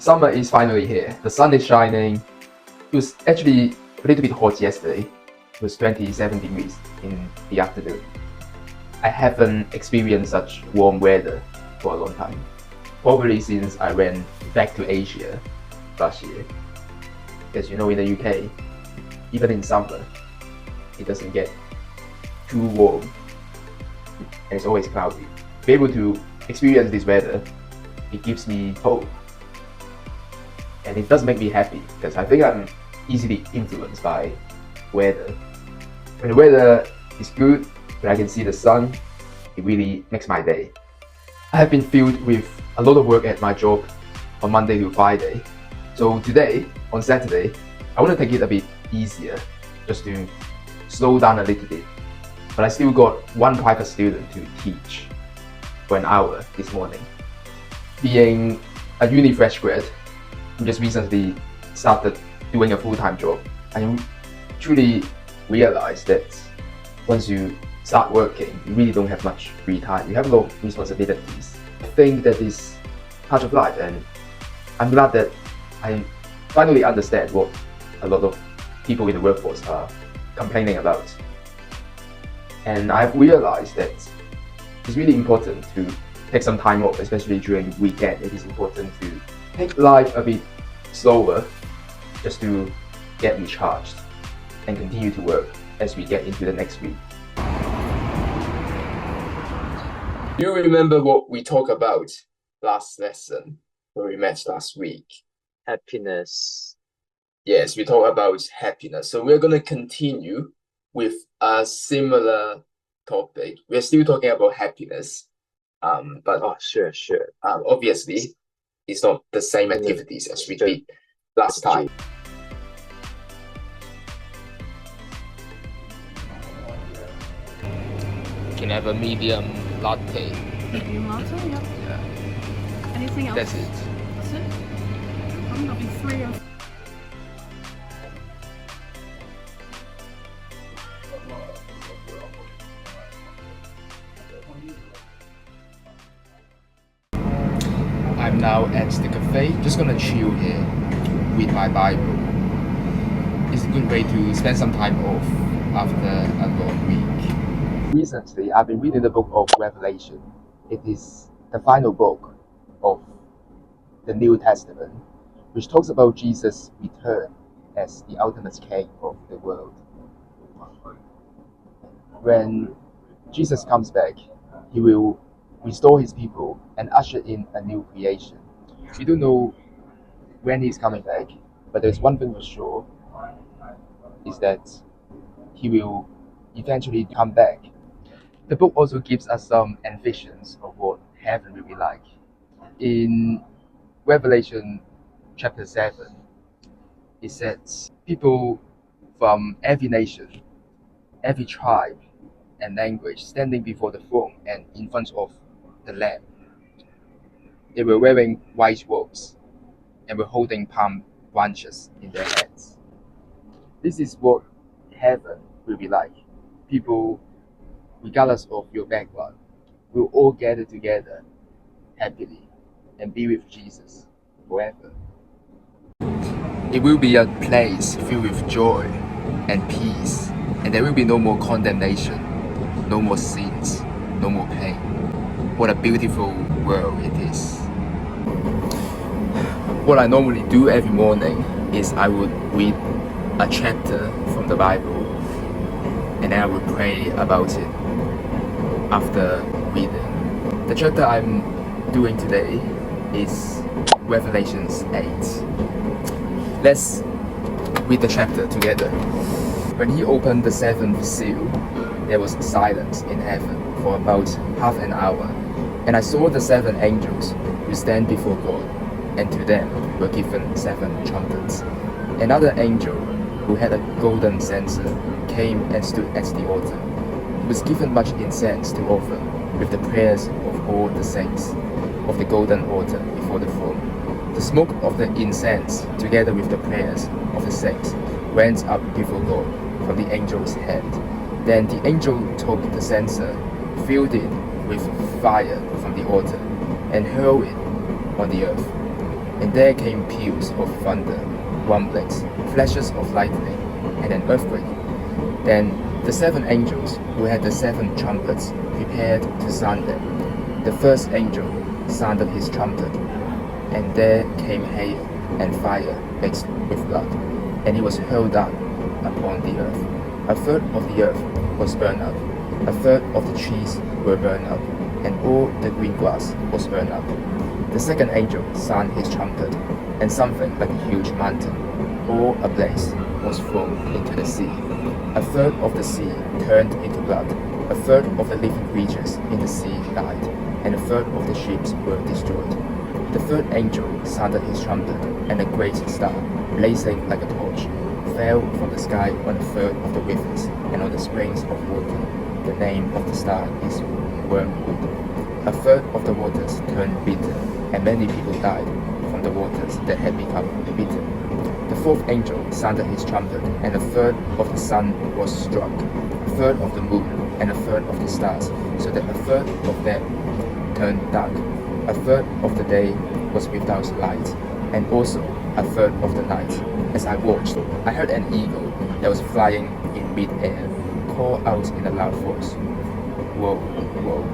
Summer is finally here. The sun is shining. It was actually a little bit hot yesterday. It was 27 degrees in the afternoon. I haven't experienced such warm weather for a long time. Probably since I went back to Asia last year. As you know, in the UK, even in summer, it doesn't get too warm and it's always cloudy. To be able to experience this weather, it gives me hope. And it does make me happy because I think I'm easily influenced by weather. When the weather is good, when I can see the sun, it really makes my day. I have been filled with a lot of work at my job on Monday to Friday. So today, on Saturday, I want to take it a bit easier, just to slow down a little bit. But I still got one private student to teach for an hour this morning. Being a uni fresh grad, who just recently started doing a full-time job, I truly realized that once you start working, you really don't have much free time. You have a lot of responsibilities. I think that is part of life, and I'm glad that I finally understand what a lot of people in the workforce are complaining about. And I've realized that it's really important to take some time off, especially during the weekend. It is important to take life a bit slower just to get recharged and continue to work as we get into the next week. Do you remember what we talked about last lesson when we met last week? Happiness. Yes, we talked about happiness. So we're going to continue with a similar topic. We're still talking about happiness, but Sure. obviously it's not the same activities as we did last time. Can I have a medium latte? Medium latte, yep. Yeah, Anything else? that's it. That's it? That'll be 3 or... I'm now at the cafe, just gonna chill here with my Bible. It's a good way to spend some time off after a long week. Recently, I've been reading the book of Revelation. It is the final book of the New Testament, which talks about Jesus' return as the ultimate king of the world. When Jesus comes back, he will restore his people and usher in a new creation. We don't know when he's coming back, but there's one thing for sure, is that he will eventually come back. The book also gives us some envisions of what heaven will be like. In Revelation chapter 7, it says people from every nation, every tribe and language standing before the throne and in front of the Lamb. They were wearing white robes and were holding palm branches in their hands. This is what heaven will be like. People, regardless of your background, will all gather together happily and be with Jesus forever. It will be a place filled with joy and peace, and there will be no more condemnation, no more sins, no more pain. What a beautiful world it is. What I normally do every morning is I would read a chapter from the Bible and then I would pray about it after reading. The chapter I'm doing today is Revelation 8. Let's read the chapter together. When he opened the seventh seal, there was silence in heaven for about half an hour. And I saw the 7 angels who stand before God, and to them were given 7 trumpets. Another angel who had a golden censer came and stood at the altar. He was given much incense to offer with the prayers of all the saints of the golden altar before the throne. The smoke of the incense, together with the prayers of the saints, went up before God from the angel's hand. Then the angel took the censer, filled it with fire from the altar, and hurled it on the earth. And there came peals of thunder, rumblings, flashes of lightning, and an earthquake. Then the 7 angels who had the 7 trumpets prepared to sound them. The first angel sounded his trumpet, and there came hail and fire mixed with blood, and he was hurled down upon the earth. A third of the earth was burned up, a third of the trees were burned up, and all the green grass was burned up. The second angel sounded his trumpet, and something like a huge mountain, all ablaze, was thrown into the sea. A third of the sea turned into blood, a third of the living creatures in the sea died, and a third of the ships were destroyed. The third angel sounded his trumpet, and a great star, blazing like a torch, fell from the sky on a third of the rivers and on the springs of water. The name of the star is Wormwood. A third of the waters turned bitter, and many people died from the waters that had become bitter. The fourth angel sounded his trumpet, and a third of the sun was struck, a third of the moon, and a third of the stars, so that a third of them turned dark. A third of the day was without light, and also a third of the night. As I watched, I heard an eagle that was flying in mid-air call out in a loud voice, "Woe, woe,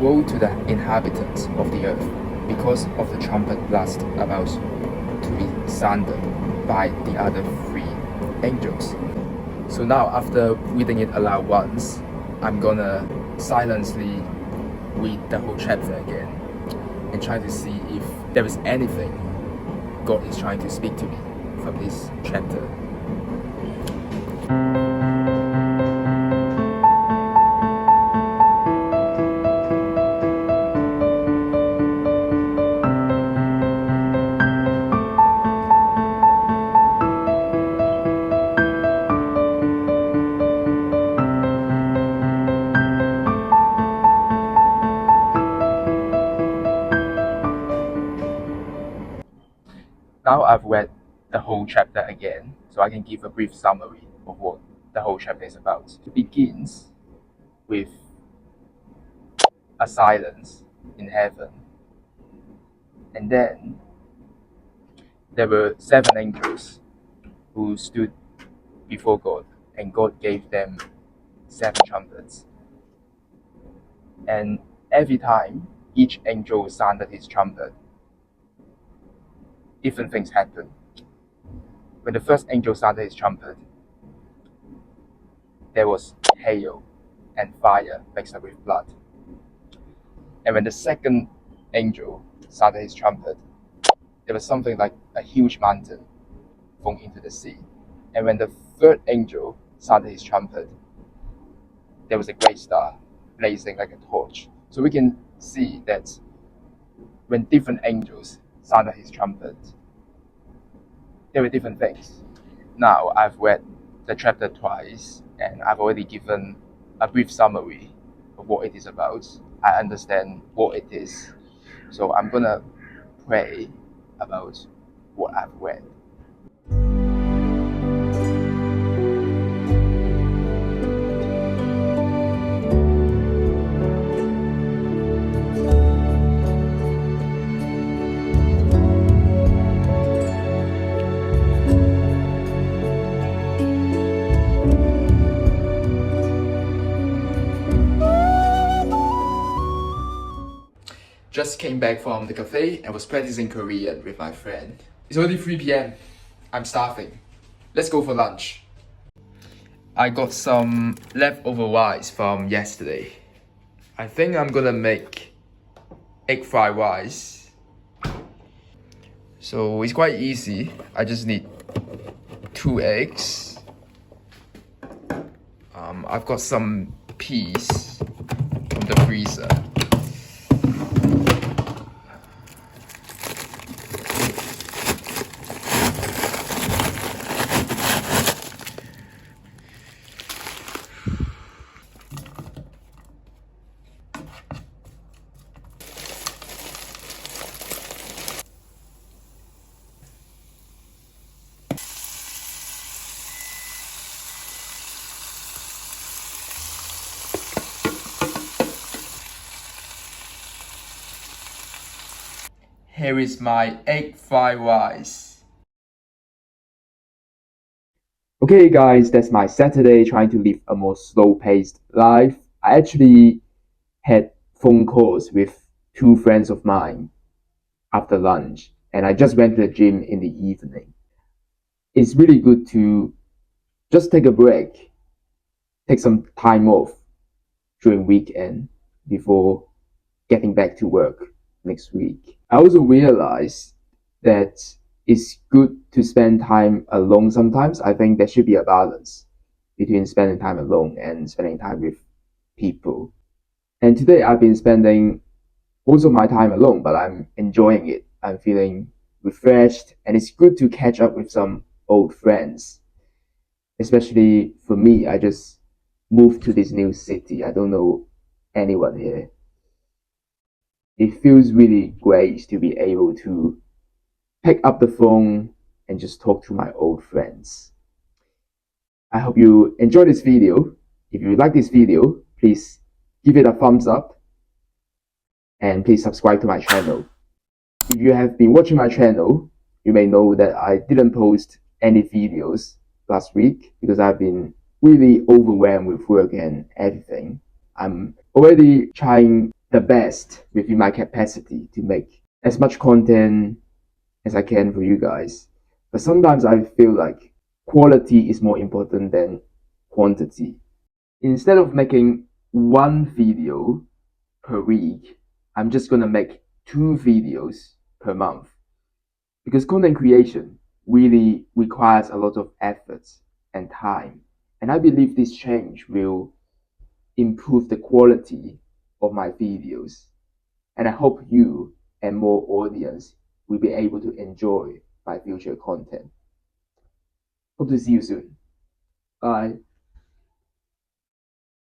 woe to the inhabitants of the earth, because of the trumpet blast about to be sounded by the other 3 angels." So now, after reading it aloud once, I'm gonna silently read the whole chapter again and try to see if there is anything God is trying to speak to me from this chapter. Now I've read the whole chapter again, so I can give a brief summary of what the whole chapter is about. It begins with a silence in heaven, and then there were 7 angels who stood before God, and God gave them 7 trumpets. And every time each angel sounded his trumpet, different things happened. When the first angel sounded his trumpet, there was hail and fire mixed up with blood. And when the second angel sounded his trumpet, there was something like a huge mountain thrown into the sea. And when the third angel sounded his trumpet, there was a great star blazing like a torch. So we can see that when different angels sounded his trumpet, there were different things. Now I've read the chapter twice, and I've already given a brief summary of what it is about. I understand what it is. So I'm gonna pray about what I've read. Just came back from the cafe and was practicing Korean with my friend. It's already 3 p.m. I'm starving. Let's go for lunch. I got some leftover rice from yesterday. I think I'm gonna make egg fried rice. So it's quite easy. I just need 2 eggs. I've got some peas from the freezer. here is my egg fried rice. Okay guys, that's my Saturday trying to live a more slow-paced life. I actually had phone calls with two friends of mine after lunch, and I just went to the gym in the evening. It's really good to just take a break, take some time off during weekend before getting back to work next week. I also realized that it's good to spend time alone sometimes. I think there should be a balance between spending time alone and spending time with people. And today I've been spending most of my time alone, but I'm enjoying it. I'm feeling refreshed, and it's good to catch up with some old friends. Especially for me, I just moved to this new city. I don't know anyone here. It feels really great to be able to pick up the phone and just talk to my old friends. I hope you enjoyed this video. If you like this video, please give it a thumbs up and please subscribe to my channel. If you have been watching my channel, you may know that I didn't post any videos last week because I've been really overwhelmed with work and everything. I'm already trying the best within my capacity to make as much content as I can for you guys. But sometimes I feel like quality is more important than quantity. Instead of making one video per week, I'm just gonna make 2 videos per month. Because content creation really requires a lot of effort and time. And I believe this change will improve the quality of my videos. And I hope you and more audience will be able to enjoy my future content. Hope to see you soon. Bye.